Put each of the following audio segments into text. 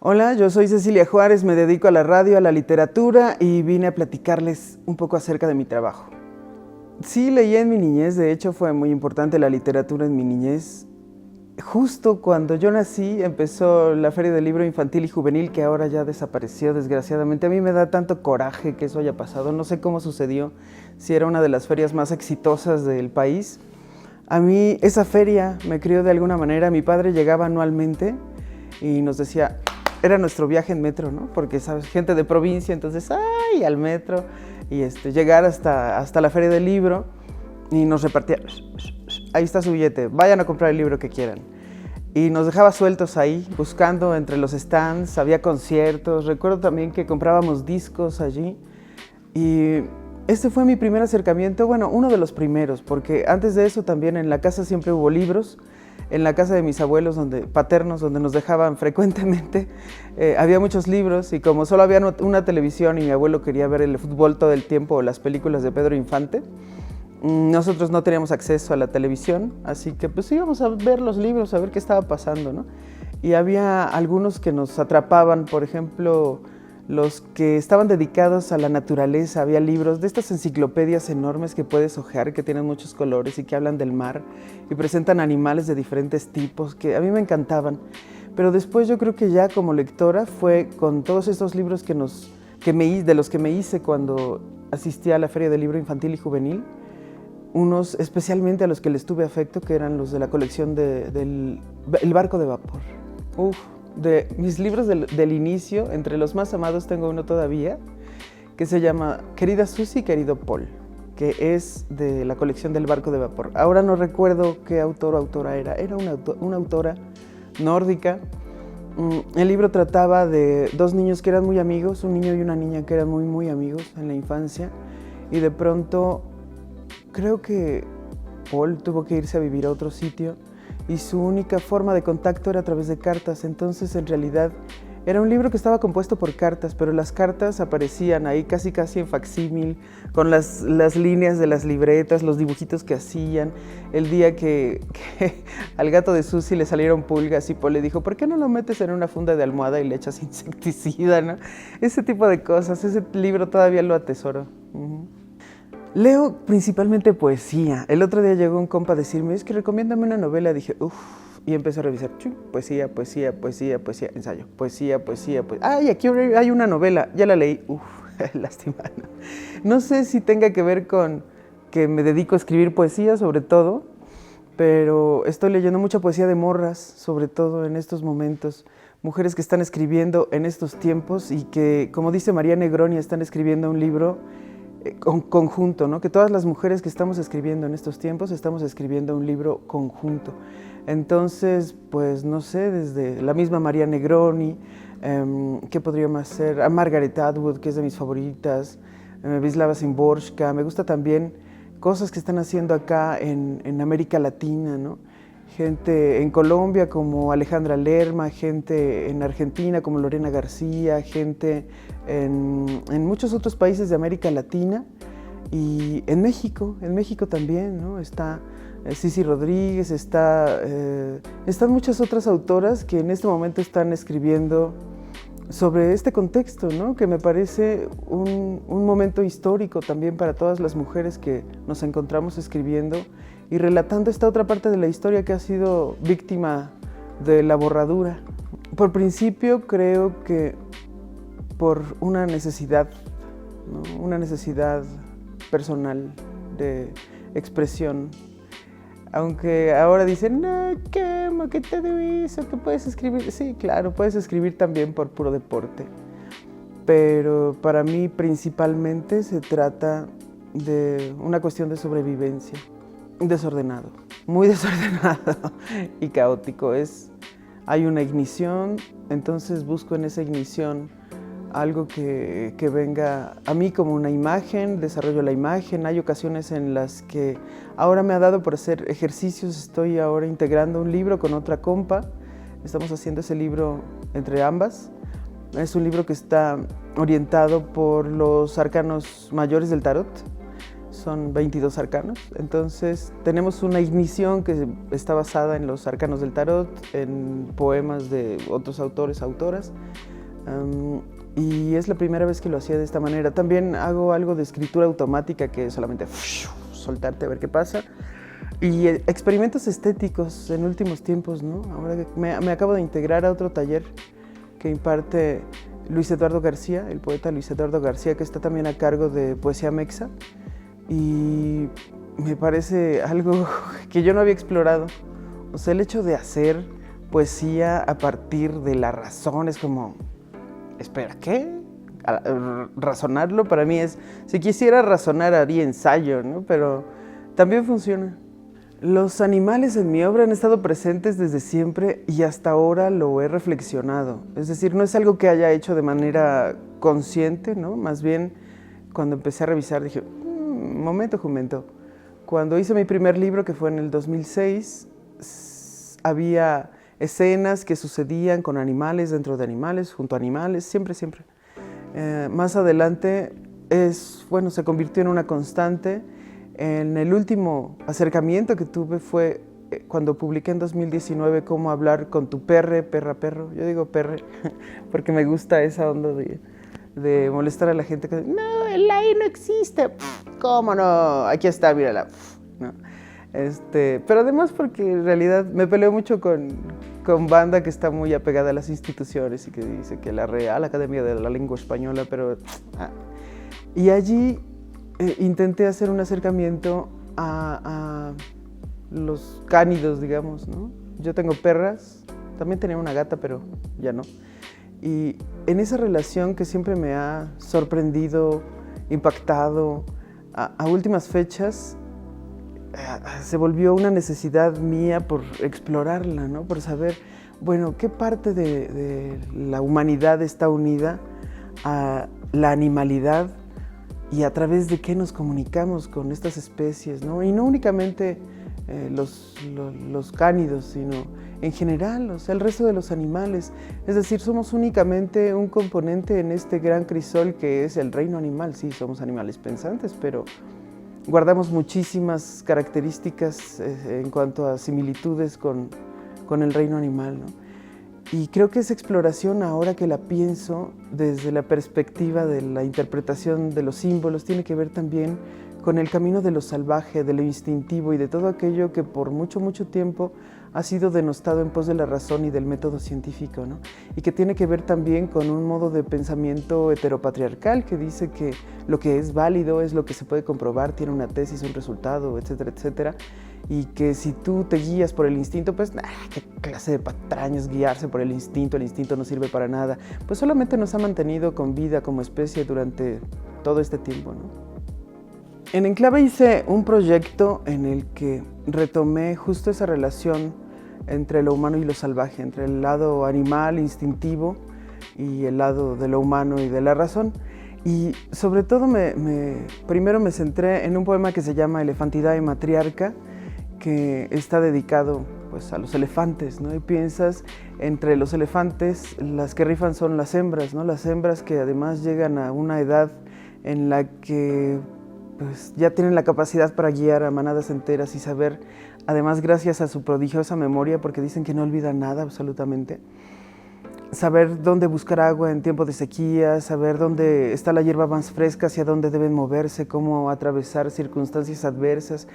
Hola, yo soy Cecilia Juárez, me dedico a la radio, a la literatura y vine a platicarles un poco acerca de mi trabajo. Sí, leí en mi niñez, de hecho fue muy importante la literatura en mi niñez. Justo cuando yo nací empezó la Feria del Libro Infantil y Juvenil, que ahora ya desapareció desgraciadamente. A mí me da tanto coraje que eso haya pasado, no sé cómo sucedió, si era una de las ferias más exitosas del país. A mí esa feria me crió de alguna manera, mi padre llegaba anualmente y nos decía, era nuestro viaje en metro, ¿no? Porque, ¿sabes? Gente de provincia, entonces, ¡ay! Al metro y llegar hasta la Feria del Libro y nos repartía, ahí está su billete, vayan a comprar el libro que quieran. Y nos dejaba sueltos ahí, buscando entre los stands, había conciertos, recuerdo también que comprábamos discos allí. Y este fue mi primer acercamiento, bueno, uno de los primeros, porque antes de eso también en la casa siempre hubo libros. En la casa de mis abuelos paternos, donde nos dejaban frecuentemente, había muchos libros y como solo había una televisión y mi abuelo quería ver el fútbol todo el tiempo o las películas de Pedro Infante, nosotros no teníamos acceso a la televisión, así que pues íbamos a ver los libros, a ver qué estaba pasando, ¿no? Y había algunos que nos atrapaban, por ejemplo, los que estaban dedicados a la naturaleza. Había libros de estas enciclopedias enormes que puedes hojear, que tienen muchos colores y que hablan del mar y presentan animales de diferentes tipos que a mí me encantaban. Pero después yo creo que ya como lectora fue con todos estos libros de los que me hice cuando asistí a la Feria del Libro Infantil y Juvenil, unos especialmente a los que les tuve afecto, que eran los de la colección del El Barco de Vapor. De mis libros del inicio, entre los más amados tengo uno todavía, que se llama Querida Susi, querido Paul, que es de la colección del Barco de Vapor. Ahora no recuerdo qué autor o autora era una autora nórdica. El libro trataba de dos niños que eran muy amigos, un niño y una niña que eran muy, muy amigos en la infancia, y de pronto creo que Paul tuvo que irse a vivir a otro sitio y su única forma de contacto era a través de cartas. Entonces, en realidad, era un libro que estaba compuesto por cartas, pero las cartas aparecían ahí casi en facsímil, con las líneas de las libretas, los dibujitos que hacían. El día que al gato de Susi le salieron pulgas y Paul le dijo, ¿por qué no lo metes en una funda de almohada y le echas insecticida, ¿no? Ese tipo de cosas, ese libro todavía lo atesoro. Leo principalmente poesía. El otro día llegó un compa a decirme, es que recomiéndame una novela. Dije, y empecé a revisar, poesía, ensayo, poesía. ¡Ay, aquí hay una novela! Ya la leí. Lástima. No sé si tenga que ver con que me dedico a escribir poesía, sobre todo, pero estoy leyendo mucha poesía de morras, sobre todo en estos momentos. Mujeres que están escribiendo en estos tiempos y que, como dice María Negroni, están escribiendo un libro conjunto, ¿no? Que todas las mujeres que estamos escribiendo en estos tiempos estamos escribiendo un libro conjunto. Entonces, pues no sé, desde la misma María Negroni, ¿qué podría más ser? A Margaret Atwood, que es de mis favoritas, Wisława Szymborska. Me gusta también cosas que están haciendo acá en América Latina, ¿no? Gente en Colombia como Alejandra Lerma, gente en Argentina como Lorena García, gente en muchos otros países de América Latina y en México también, ¿no? Está Sisi Rodríguez, están muchas otras autoras que en este momento están escribiendo sobre este contexto, ¿no? Que me parece un momento histórico también para todas las mujeres que nos encontramos escribiendo y relatando esta otra parte de la historia que ha sido víctima de la borradura. Por principio creo que por una necesidad, ¿no? Una necesidad personal de expresión. Aunque ahora dicen, no, ¿qué te dio eso? ¿Qué puedes escribir? Sí, claro, puedes escribir también por puro deporte. Pero para mí principalmente se trata de una cuestión de sobrevivencia. Desordenado, muy desordenado y caótico. Hay una ignición, entonces busco en esa ignición algo que venga a mí como una imagen, desarrollo la imagen. Hay ocasiones en las que ahora me ha dado por hacer ejercicios, estoy ahora integrando un libro con otra compa, estamos haciendo ese libro entre ambas. Es un libro que está orientado por los arcanos mayores del tarot. son 22 arcanos. Entonces tenemos una ignición que está basada en los arcanos del tarot, en poemas de otros autores, autoras. Y es la primera vez que lo hacía de esta manera. También hago algo de escritura automática, que es solamente soltarte a ver qué pasa. Y experimentos estéticos en últimos tiempos, ¿no? Ahora me acabo de integrar a otro taller que imparte Luis Eduardo García, el poeta Luis Eduardo García, que está también a cargo de Poesía Mexa. Y me parece algo que yo no había explorado. O sea, el hecho de hacer poesía a partir de la razón es como... Espera, ¿qué? Razonarlo para mí es... Si quisiera razonar haría ensayo, ¿no? Pero también funciona. Los animales en mi obra han estado presentes desde siempre y hasta ahora lo he reflexionado. Es decir, no es algo que haya hecho de manera consciente, ¿no? Más bien, cuando empecé a revisar dije, momento, jumento. Cuando hice mi primer libro, que fue en el 2006, había escenas que sucedían con animales, dentro de animales, junto a animales, siempre. Más adelante, se convirtió en una constante. En el último acercamiento que tuve fue cuando publiqué en 2019 Cómo hablar con tu perro. Yo digo perre porque me gusta esa onda de molestar a la gente que no, el ahí no existe. ¿Cómo no? Aquí está, mírala. ¿No? Pero además porque en realidad me peleo mucho con banda que está muy apegada a las instituciones y que dice que la Real Academia de la Lengua Española, pero... Y allí intenté hacer un acercamiento a los cánidos, digamos, ¿no? Yo tengo perras, también tenía una gata, pero ya no. Y en esa relación que siempre me ha sorprendido, impactado, a últimas fechas, se volvió una necesidad mía por explorarla, ¿no? Por saber, bueno, qué parte de la humanidad está unida a la animalidad y a través de qué nos comunicamos con estas especies, ¿no? Y no únicamente los cánidos, sino en general, o sea, el resto de los animales. Es decir, somos únicamente un componente en este gran crisol que es el reino animal. Sí, somos animales pensantes, pero guardamos muchísimas características en cuanto a similitudes con el reino animal, ¿no? Y creo que esa exploración, ahora que la pienso desde la perspectiva de la interpretación de los símbolos, tiene que ver también con el camino de lo salvaje, de lo instintivo y de todo aquello que por mucho tiempo ha sido denostado en pos de la razón y del método científico, ¿no? Y que tiene que ver también con un modo de pensamiento heteropatriarcal que dice que lo que es válido es lo que se puede comprobar, tiene una tesis, un resultado, etcétera, etcétera. Y que si tú te guías por el instinto, pues, qué clase de patrañas guiarse por el instinto no sirve para nada. Pues solamente nos ha mantenido con vida como especie durante todo este tiempo, ¿no? En Enclave hice un proyecto en el que retomé justo esa relación entre lo humano y lo salvaje, entre el lado animal, instintivo, y el lado de lo humano y de la razón. Y sobre todo primero me centré en un poema que se llama Elefantidae Matriarca, que está dedicado pues, a los elefantes, ¿no? Y piensas, entre los elefantes, las que rifan son las hembras, ¿no? Las hembras que además llegan a una edad en la que pues, ya tienen la capacidad para guiar a manadas enteras y saber, además gracias a su prodigiosa memoria, porque dicen que no olvidan nada absolutamente, saber dónde buscar agua en tiempo de sequía, saber dónde está la hierba más fresca, hacia dónde deben moverse, cómo atravesar circunstancias adversas.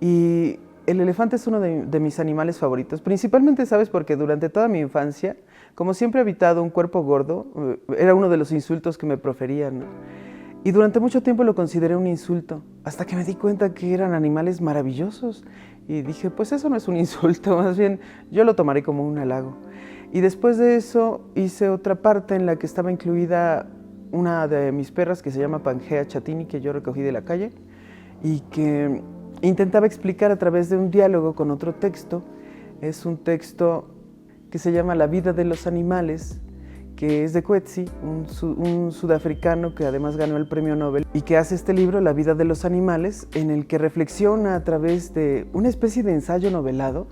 Y el elefante es uno de mis animales favoritos, principalmente, ¿sabes? Porque durante toda mi infancia, como siempre he habitado un cuerpo gordo, era uno de los insultos que me proferían, ¿no? Y durante mucho tiempo lo consideré un insulto, hasta que me di cuenta que eran animales maravillosos. Y dije, pues eso no es un insulto, más bien yo lo tomaré como un halago. Y después de eso hice otra parte en la que estaba incluida una de mis perras que se llama Pangea Chatini, que yo recogí de la calle y que intentaba explicar a través de un diálogo con otro texto. Es un texto que se llama La vida de los animales, que es de Coetzee, un sudafricano que además ganó el premio Nobel y que hace este libro, La vida de los animales, en el que reflexiona a través de una especie de ensayo novelado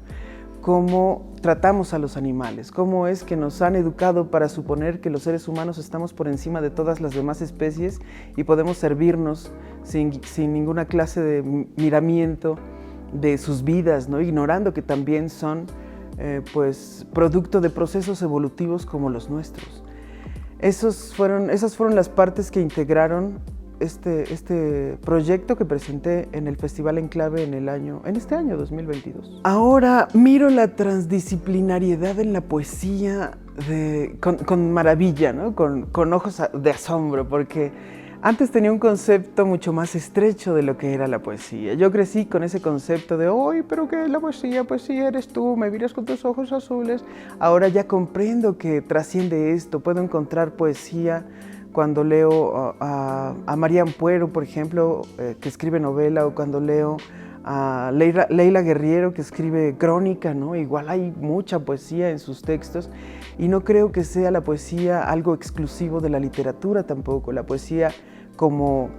cómo tratamos a los animales, cómo es que nos han educado para suponer que los seres humanos estamos por encima de todas las demás especies y podemos servirnos sin ninguna clase de miramiento de sus vidas, ¿no? Ignorando que también son pues, producto de procesos evolutivos como los nuestros. Esas fueron las partes que integraron este proyecto que presenté en el Festival Enclave en este año 2022. Ahora miro la transdisciplinariedad en la poesía con maravilla, ¿no? Con ojos de asombro, porque antes tenía un concepto mucho más estrecho de lo que era la poesía. Yo crecí con ese concepto de, ¡ay, pero qué es la poesía! Poesía eres tú, me miras con tus ojos azules. Ahora ya comprendo que trasciende esto, puedo encontrar poesía cuando leo a María Ampuero, por ejemplo, que escribe novela, o cuando leo a Leila Guerriero, que escribe crónica, ¿no? Igual hay mucha poesía en sus textos, y no creo que sea la poesía algo exclusivo de la literatura tampoco. La poesía como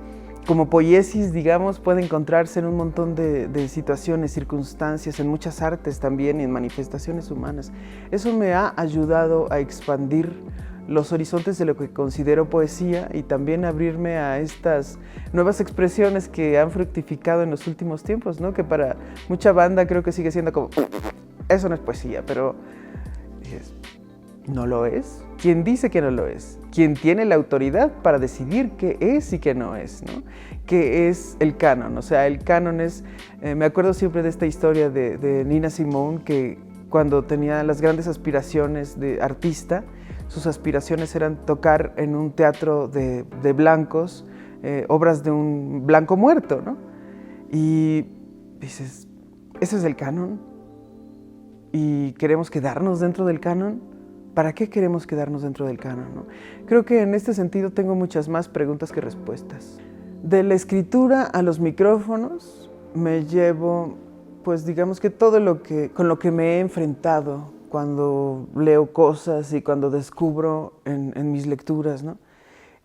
poiesis, digamos, puede encontrarse en un montón de situaciones, circunstancias, en muchas artes también y en manifestaciones humanas. Eso me ha ayudado a expandir los horizontes de lo que considero poesía y también abrirme a estas nuevas expresiones que han fructificado en los últimos tiempos, ¿no? Que para mucha banda creo que sigue siendo como, eso no es poesía, pero ¿no lo es? ¿Quién dice que no lo es? ¿Quién tiene la autoridad para decidir qué es y qué no es, ¿no? ¿Qué es el canon? O sea, el canon es, me acuerdo siempre de esta historia de Nina Simone, que cuando tenía las grandes aspiraciones de artista, sus aspiraciones eran tocar en un teatro de blancos, obras de un blanco muerto, ¿no? Y dices, ¿ese es el canon? ¿Y queremos quedarnos dentro del canon? ¿Para qué queremos quedarnos dentro del canon, no? Creo que en este sentido tengo muchas más preguntas que respuestas. De la escritura a los micrófonos me llevo, pues digamos que con lo que me he enfrentado cuando leo cosas y cuando descubro en mis lecturas, ¿no?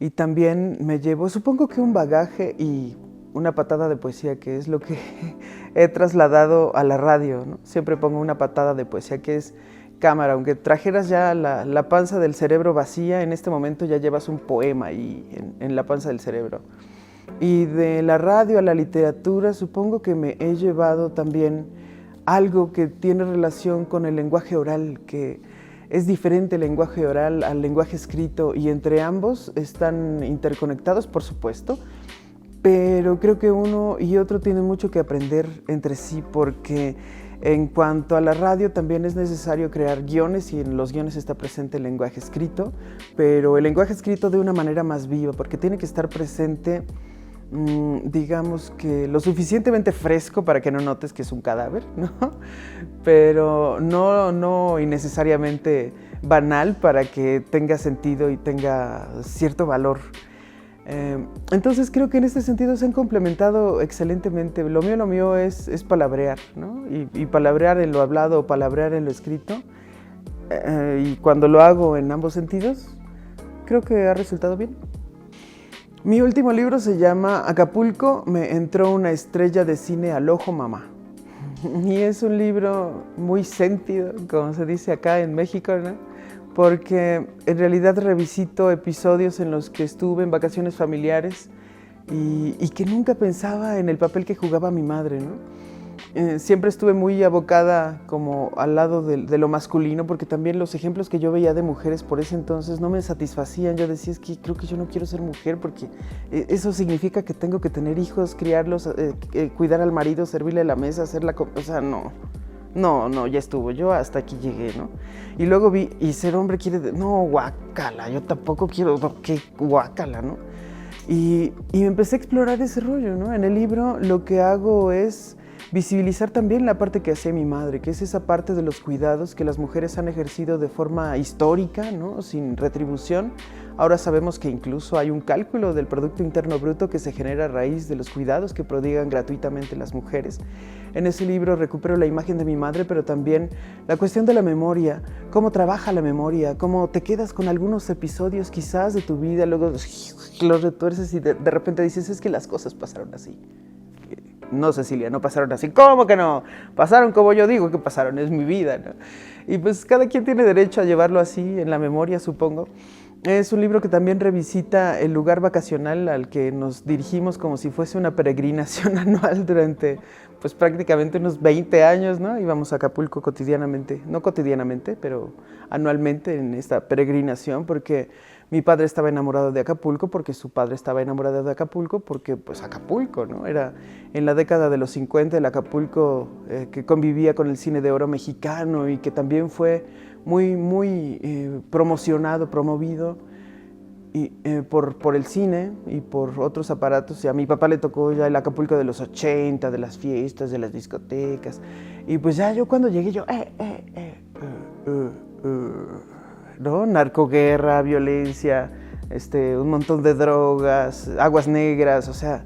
Y también me llevo, supongo que un bagaje y una patada de poesía, que es lo que he trasladado a la radio, ¿no? Siempre pongo una patada de poesía, que es cámara, aunque trajeras ya la panza del cerebro vacía, en este momento ya llevas un poema ahí en la panza del cerebro. Y de la radio a la literatura, supongo que me he llevado también algo que tiene relación con el lenguaje oral, que es diferente el lenguaje oral al lenguaje escrito, y entre ambos están interconectados, por supuesto, pero creo que uno y otro tienen mucho que aprender entre sí, porque en cuanto a la radio también es necesario crear guiones, y en los guiones está presente el lenguaje escrito, pero el lenguaje escrito de una manera más viva, porque tiene que estar presente, digamos que lo suficientemente fresco para que no notes que es un cadáver, ¿no? Pero no innecesariamente banal para que tenga sentido y tenga cierto valor. Entonces creo que en este sentido se han complementado excelentemente. Lo mío es palabrear, ¿no? Y palabrear en lo hablado o palabrear en lo escrito. Y cuando lo hago en ambos sentidos, creo que ha resultado bien. Mi último libro se llama Acapulco, me entró una estrella de cine al ojo, mamá. Y es un libro muy sentido, como se dice acá en México, ¿no? Porque en realidad revisito episodios en los que estuve en vacaciones familiares y que nunca pensaba en el papel que jugaba mi madre, ¿no? Siempre estuve muy abocada como al lado de lo masculino, porque también los ejemplos que yo veía de mujeres por ese entonces no me satisfacían. Yo decía, es que creo que yo no quiero ser mujer, porque eso significa que tengo que tener hijos, criarlos, cuidar al marido, servirle la mesa, hacer la comida. O sea, no, ya estuvo, yo hasta aquí llegué, ¿no? Y luego vi, y ser hombre quiere, no, guácala, yo tampoco quiero, no, qué guácala, ¿no? Y me empecé a explorar ese rollo, ¿no? En el libro lo que hago es visibilizar también la parte que hacía mi madre, que es esa parte de los cuidados que las mujeres han ejercido de forma histórica, ¿no? Sin retribución. Ahora sabemos que incluso hay un cálculo del Producto Interno Bruto que se genera a raíz de los cuidados que prodigan gratuitamente las mujeres. En ese libro recupero la imagen de mi madre, pero también la cuestión de la memoria, cómo trabaja la memoria, cómo te quedas con algunos episodios quizás de tu vida, luego los retuerces y de repente dices, es que las cosas pasaron así. No, Cecilia, no pasaron así. ¿Cómo que no? Pasaron como yo digo que pasaron, es mi vida, ¿no? Y pues cada quien tiene derecho a llevarlo así en la memoria, supongo. Es un libro que también revisita el lugar vacacional al que nos dirigimos como si fuese una peregrinación anual durante pues prácticamente unos 20 años, ¿no? Íbamos a Acapulco cotidianamente, no cotidianamente, pero anualmente en esta peregrinación, porque mi padre estaba enamorado de Acapulco, porque su padre estaba enamorado de Acapulco, porque pues Acapulco, ¿no? Era en la década de los 50 el Acapulco que convivía con el cine de oro mexicano y que también fue muy promocionado, promovido y, por el cine y por otros aparatos. Y a mi papá le tocó ya el Acapulco de los 80, de las fiestas, de las discotecas. Y pues ya yo cuando llegué yo, ¿no? Narcoguerra, violencia, un montón de drogas, aguas negras, o sea,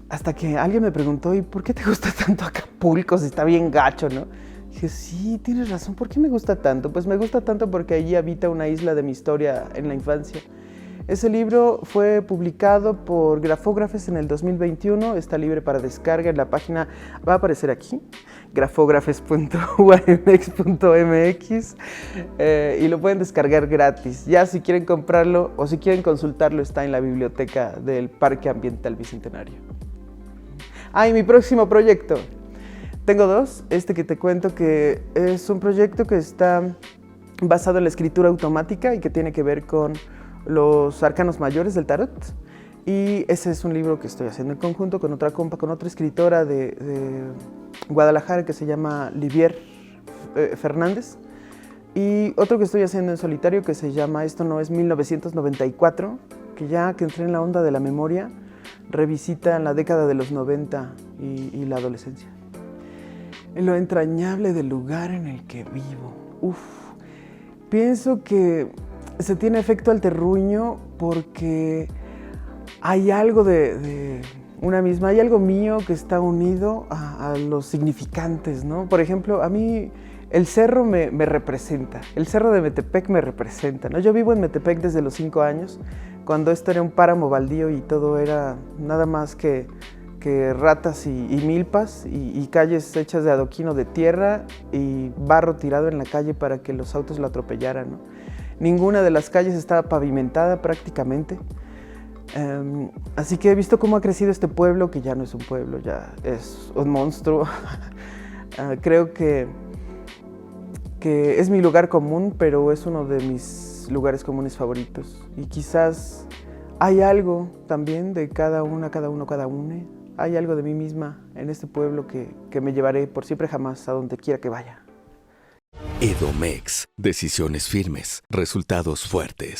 hasta que alguien me preguntó, ¿y por qué te gusta tanto Acapulco si está bien gacho, no? Dije, sí, tienes razón, ¿por qué me gusta tanto? Pues me gusta tanto porque allí habita una isla de mi historia en la infancia. Ese libro fue publicado por Grafógrafes en el 2021, está libre para descarga en la página, va a aparecer aquí, grafógrafes.uamx.mx y lo pueden descargar gratis. Ya si quieren comprarlo o si quieren consultarlo está en la biblioteca del Parque Ambiental Bicentenario. Y mi próximo proyecto. Tengo dos, que te cuento que es un proyecto que está basado en la escritura automática y que tiene que ver con los arcanos mayores del tarot. Y ese es un libro que estoy haciendo en conjunto con otra compa, con otra escritora de Guadalajara que se llama Livier Fernández. Y otro que estoy haciendo en solitario que se llama Esto no es 1994, que ya que entré en la onda de la memoria, revisita la década de los 90 y la adolescencia. En lo entrañable del lugar en el que vivo. Pienso que se tiene efecto al terruño porque hay algo de una misma, hay algo mío que está unido a los significantes, ¿no? Por ejemplo, a mí el cerro me representa, el cerro de Metepec me representa, ¿no? Yo vivo en Metepec desde los 5 años, cuando esto era un páramo baldío y todo era nada más que ratas y milpas y calles hechas de adoquín o de tierra y barro tirado en la calle para que los autos lo atropellaran, ¿no? Ninguna de las calles estaba pavimentada prácticamente. Así que he visto cómo ha crecido este pueblo, que ya no es un pueblo, ya es un monstruo. Creo que es mi lugar común, pero es uno de mis lugares comunes favoritos. Y quizás hay algo también de cada una. Hay algo de mí misma en este pueblo que me llevaré por siempre jamás a donde quiera que vaya. Edomex. Decisiones firmes, resultados fuertes.